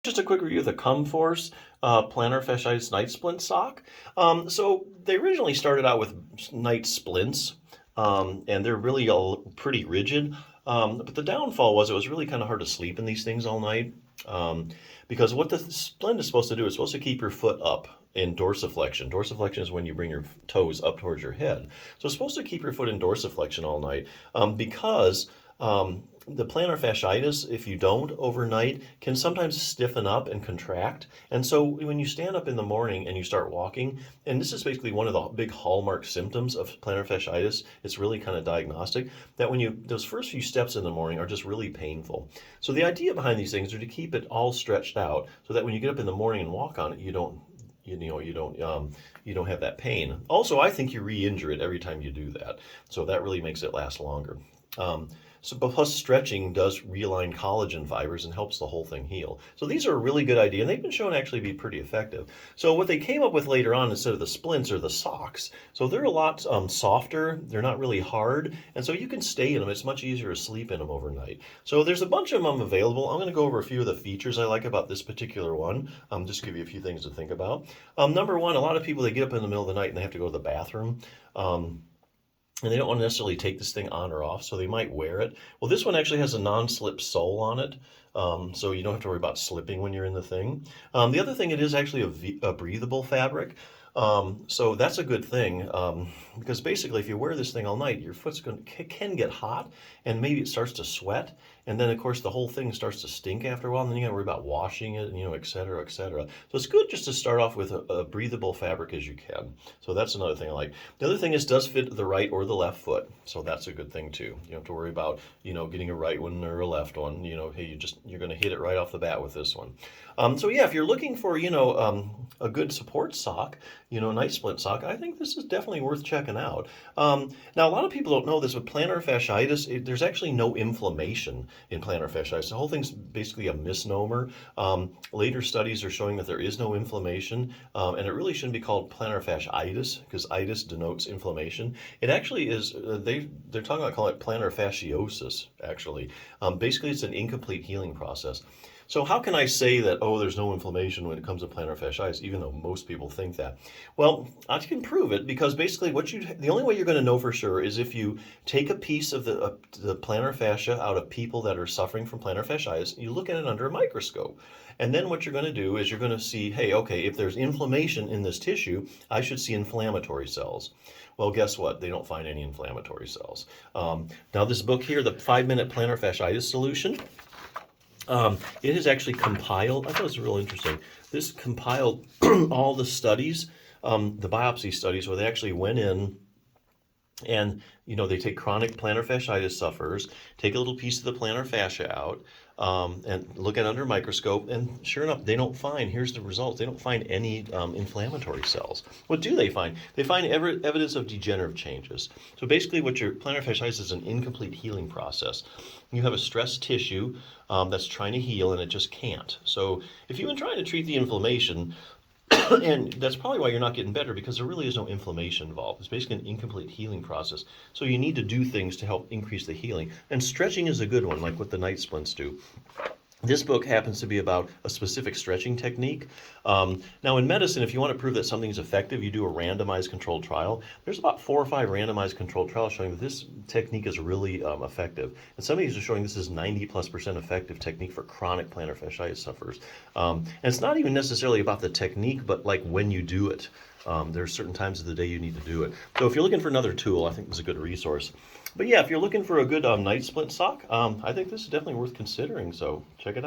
Just a quick review of the COMFORCE Plantar Fasciitis Night Splint sock. So they originally started out with night splints, and they're really all pretty rigid. But the downfall was it was really kind of hard to sleep in these things all night, because what the splint is supposed to do is supposed to keep your foot up in dorsiflexion. Dorsiflexion is when you bring your toes up towards your head. So it's supposed to keep your foot in dorsiflexion all night, because the plantar fasciitis, if you don't overnight, can sometimes stiffen up and contract. And so when you stand up in the morning and you start walking, and this is basically one of the big hallmark symptoms of plantar fasciitis, it's really kind of diagnostic, that when those first few steps in the morning are just really painful. So the idea behind these things are to keep it all stretched out so that when you get up in the morning and walk on it, you don't have that pain. Also, I think you re-injure it every time you do that. So that really makes it last longer. But plus stretching does realign collagen fibers and helps the whole thing heal. So these are a really good idea, and they've been shown to actually be pretty effective. So what they came up with later on instead of the splints are the socks. So they're a lot softer, they're not really hard, and so you can stay in them. It's much easier to sleep in them overnight. So there's a bunch of them available. I'm going to go over a few of the features I like about this particular one. Just give you a few things to think about. Number one, a lot of people, they get up in the middle of the night and they have to go to the bathroom. And they don't want to necessarily take this thing on or off, so they might wear it. Well, this one actually has a non-slip sole on it, so you don't have to worry about slipping when you're in the thing. The other thing, it is actually a breathable fabric. So that's a good thing, because basically if you wear this thing all night, your foot's can get hot, and maybe it starts to sweat, and then of course the whole thing starts to stink after a while, and then you gotta worry about washing it, and et cetera, et cetera. So it's good just to start off with a breathable fabric as you can. So that's another thing I like. The other thing is, does fit the right or the left foot, so that's a good thing too. You don't have to worry about getting a right one or a left one. Hey, you're gonna hit it right off the bat with this one. So yeah, if you're looking for a good support sock, night splint sock, I think this is definitely worth checking out. Now, a lot of people don't know this, but plantar fasciitis, there's actually no inflammation in plantar fasciitis. The whole thing's basically a misnomer. Later studies are showing that there is no inflammation, and it really shouldn't be called plantar fasciitis, because itis denotes inflammation. It actually is, they're talking about calling it plantar fasciosis, actually. Basically, it's an incomplete healing process. So how can I say that, oh, there's no inflammation when it comes to plantar fasciitis, even though most people think that? Well, I can prove it, because basically the only way you're going to know for sure is if you take a piece of the plantar fascia out of people that are suffering from plantar fasciitis, you look at it under a microscope. And then what you're going to do is you're going to see, hey, okay, if there's inflammation in this tissue, I should see inflammatory cells. Well, guess what? They don't find any inflammatory cells. Now this book here, the 5-Minute Plantar Fasciitis Solution, it is actually compiled. I thought it was real interesting. This compiled all the studies, the biopsy studies, where they actually went in and they take chronic plantar fasciitis sufferers, take a little piece of the plantar fascia out, and look at it under a microscope, and sure enough, they don't find, here's the results, they don't find any inflammatory cells. What do they find? They find evidence of degenerative changes. So basically what your plantar fasciitis is an incomplete healing process. You have a stressed tissue that's trying to heal, and it just can't. So if you've been trying to treat the inflammation, and that's probably why you're not getting better, because there really is no inflammation involved. It's basically an incomplete healing process. So you need to do things to help increase the healing. And stretching is a good one, like what the night splints do. This book happens to be about a specific stretching technique. Now in medicine, if you want to prove that something's effective, you do a randomized controlled trial. There's about 4 or 5 randomized controlled trials showing that this technique is really effective. And some of these are showing this is 90+% effective technique for chronic plantar fasciitis sufferers. And it's not even necessarily about the technique, but like when you do it. There are certain times of the day you need to do it. So if you're looking for another tool, I think this is a good resource. But yeah, if you're looking for a good night splint sock, I think this is definitely worth considering, so check it out.